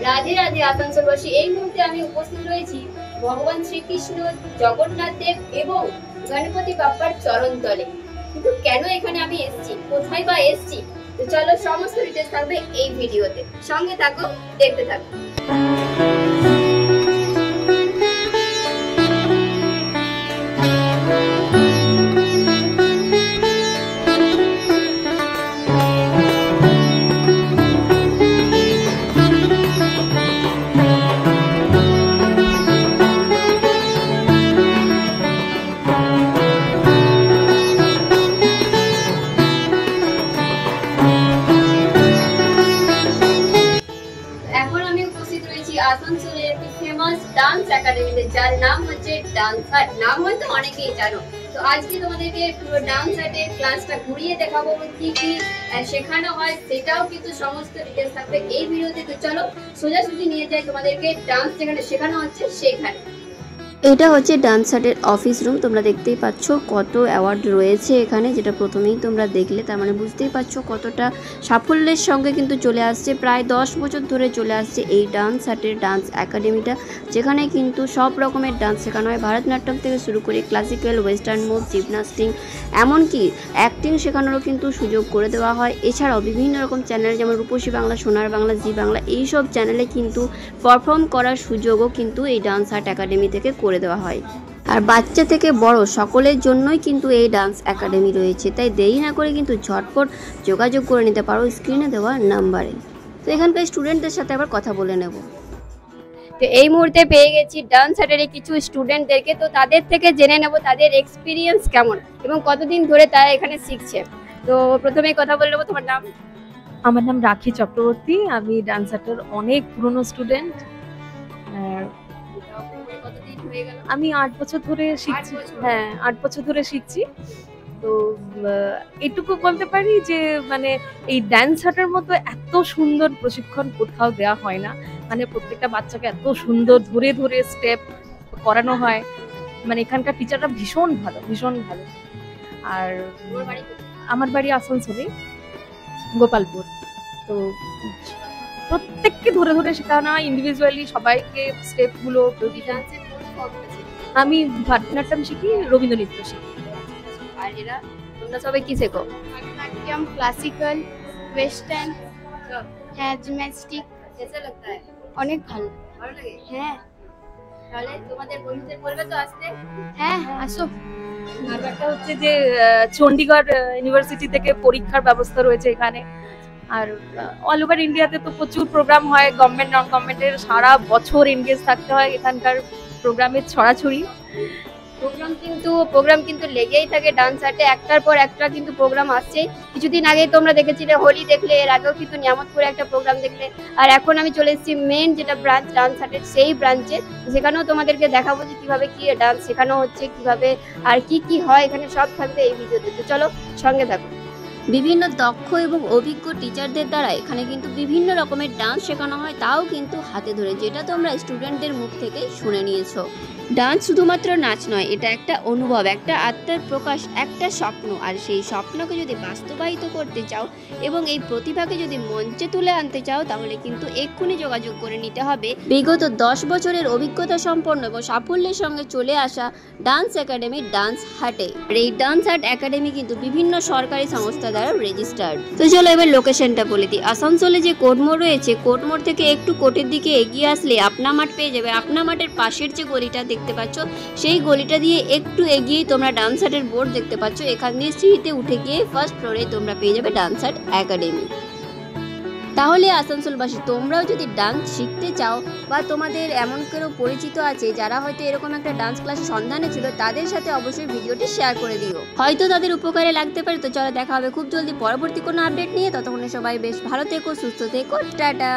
রাধে রাধে আসানসোলবাসী, এই মুহূর্তে আমি উপস্থিত রয়েছি ভগবান শ্রীকৃষ্ণ, জগন্নাথ দেব এবং গণপতি বাপ্পার চরণ তলে। কিন্তু কেন এখানে আমি এসেছি, কোথায় বা এসেছি, তো চলো সমস্ত ডিটেইলস থাকবে এই ভিডিওতে, সঙ্গে থাকো, দেখতে থাকো। আসানসোলের একটি ফেমাস ডান্স একাডেমিতে, যার নাম হচ্ছে ডান্স হাট। নাম হয়তো অনেকেই জানো। তো আজকে তোমাদেরকে পুরো ডান্স হাটের ক্লাসটা ঘুরিয়ে দেখাবো, কি কি শেখানো হয় সেটাও কিন্তু সমস্ত ডিটেইলস থাকবে এই ভিডিওতে। তো চলো সোজাসুজি নিয়ে যাই তোমাদেরকে ডান্স যেখানে শেখানো হচ্ছে সেখানে। এটা হচ্ছে ডান্স হাটের অফিস রুম। তোমরা দেখতেই পাচ্ছ কত অ্যাওয়ার্ড রয়েছে এখানে, যেটা প্রথমেই তোমরা দেখলে, তার মানে বুঝতেই পারছো কতটা সাফল্যের সঙ্গে কিন্তু চলে আসছে। প্রায় 10 বছর ধরে চলে আসছে এই ডান্স হাটের ডান্স একাডেমিটা, যেখানে কিন্তু সব রকমের ডান্স শেখানো হয়। ভারতনাট্যম থেকে শুরু করে ক্লাসিক্যাল, ওয়েস্টার্ন মুভ, জিমনাস্টিক, এমনকি অ্যাক্টিং শেখানোরও কিন্তু সুযোগ করে দেওয়া হয়। এছাড়াও বিভিন্ন রকম চ্যানেল যেমন রূপসী বাংলা, সোনার বাংলা, জি বাংলা, এইসব চ্যানেলে কিন্তু পারফর্ম করার সুযোগও কিন্তু এই ডান্স হাট একাডেমি থেকে করে দেওয়া হয়। আর বাচ্চা থেকে বড় সকলের জন্যই কিন্তু এই ডান্স একাডেমি রয়েছে। তাই দেরি না করে কিন্তু ঝটপট যোগাযোগ করে নিতে পারো স্ক্রিনে দেওয়া নাম্বারে। তো এখানকার স্টুডেন্টদের সাথে আবার কথা বলে নেব। তো এই মুহূর্তে পেয়ে গেছি ডান্স হাটের কিছু স্টুডেন্টদেরকে। তো তাদের থেকে জেনে নেব তাদের এক্সপিরিয়েন্স কেমন এবং কতদিন ধরে তারা এখানে শিখছে। তো প্রথমেই কথা বলে নেবো, তোমার নাম? আমার নাম রাখি চক্রবর্তী। আমি ডান্স হাটের অনেক পুরনো স্টুডেন্ট। আমি 8 বছর ধরে শিখছি। হ্যাঁ, 8 বছর ধরে শিখছি। তো এটুকু বলতে পারি যে মানে এই ডান্স হাটের মতো এত সুন্দর প্রশিক্ষণ কোথাও দেওয়া হয় না। মানে প্রত্যেকটা বাচ্চাকে এত সুন্দর ধরে ধরে স্টেপ করানো হয়। মানে এখানকার টিচাররা ভীষণ ভালো, ভীষণ ভালো। আর আমার বাড়ি আসানসোলে, গোপালপুর। তো প্রত্যেককে ধরে ধরে শেখানো হয়, ইন্ডিভিজুয়ালি সবাইকে স্টেপগুলো। আমি ভারতনাট্যম শিখি, রবীন্দ্র নৃত্য শিখি। আর এরা তোমরা সবাই কি শেখো? ভারতনাট্যম, ক্লাসিক্যাল, ওয়েস্টার্ন, হ্যাঁ, জিমন্যাস্টিক। কেসা লাগতা है? অনেক ভালো ভালো লাগে? হ্যাঁ। তাহলে তোমাদের বন্ধুদের বলবে তো আসতে? হ্যাঁ, আসো। আর একটা হচ্ছে যে চণ্ডীগড় ইউনিভার্সিটি থেকে পরীক্ষার ব্যবস্থা রয়েছে এখানে। আর অল ওভার ইন্ডিয়াতে তো প্রচুর প্রোগ্রাম হয়, গভর্নমেন্ট নন গভর্নমেন্টের। সারা বছর এনগেজ থাকতে হয় এখানকার প্রোগ্রামের ছড়াছড়ি। প্রোগ্রাম কিন্তু লেগেই থাকে ডান্স হাটে, একটার পর একটা কিন্তু প্রোগ্রাম আসছে। কিছুদিন আগে তোমরা দেখেছিলে হোলি, দেখলে এর আগেও কিন্তু নিয়ামতপুরে একটা প্রোগ্রাম দেখলে। আর এখন আমি চলে এসেছি মেন যেটা ব্রাঞ্চ ডান্স হাটের, সেই ব্রাঞ্চে। সেখানেও তোমাদেরকে দেখাবো যে কিভাবে কি ডান্স শেখানো হচ্ছে, কিভাবে আর কি কি হয় এখানে, সব থাকবে এই ভিডিওতে। তো চলো সঙ্গে থাকো। বিভিন্ন দক্ষ এবং অভিজ্ঞ টিচারদের দ্বারা এখানে কিন্তু বিভিন্ন রকমের ডান্স শেখানো হয়, তাও কিন্তু হাতে ধরে, যেটা তোমরা স্টুডেন্টদের মুখ থেকে শুনে নিয়েছো। ডান্স শুধুমাত্র নাচ নয়, এটা একটা অনুভব, একটা আত্মার প্রকাশ, একটা স্বপ্ন। আর সেই স্বপ্নকে যদি বাস্তবায়িত করতে চাও এবং এই প্রতিভাকে যদি মঞ্চে তুলে আনতে চাও, তাহলে কিন্তু এক্ষুনি যোগাযোগ করে নিতে হবে বিগত 10 বছরের অভিজ্ঞতা সম্পন্ন এবং সাফল্যের সঙ্গে চলে আসা ডান্স একাডেমি ডান্স হাটে। আর এই ডান্স হাট একাডেমি কিন্তু বিভিন্ন সরকারি সংস্থা দ্বারা রেজিস্টার্ড। তো চলো এবার লোকেশনটা বলে দিই। আসানসোলে যে কোর্টমোড় রয়েছে, কোর্টমোড় থেকে একটু কোর্টের দিকে এগিয়ে আসলে আপনা মাঠ পেয়ে যাবে। আপনা মাঠের পাশের যে গলিটা দেখতে পাচ্ছ, সেই গলিটা দিয়ে একটু এগিয়ে তোমরা ডান্স হাটের বোর্ড দেখতে পাচ্ছ। এখান দিয়ে সিঁড়িতে উঠে গিয়ে ফার্স্ট ফ্লোরে তোমরা পেয়ে যাবে ডান্স হাট একাডেমি। তাহলে আসানসোলবাসী, তোমরাও যদি ডান্স শিখতে চাও বা তোমাদের এমন কেউ পরিচিত আছে যারা হয়তো এরকম একটা ডান্স ক্লাসের সন্ধানে ছিল, তাদের সাথে অবশ্যই ভিডিওটি শেয়ার করে দিও, হয়তো তাদের উপকারে লাগতে পারে। তো চলো দেখা হবে খুব জলদি পরবর্তী কোনো আপডেট নিয়ে। ততক্ষণে সবাই বেশ ভালো থেকো, সুস্থ থেকো, টাটা।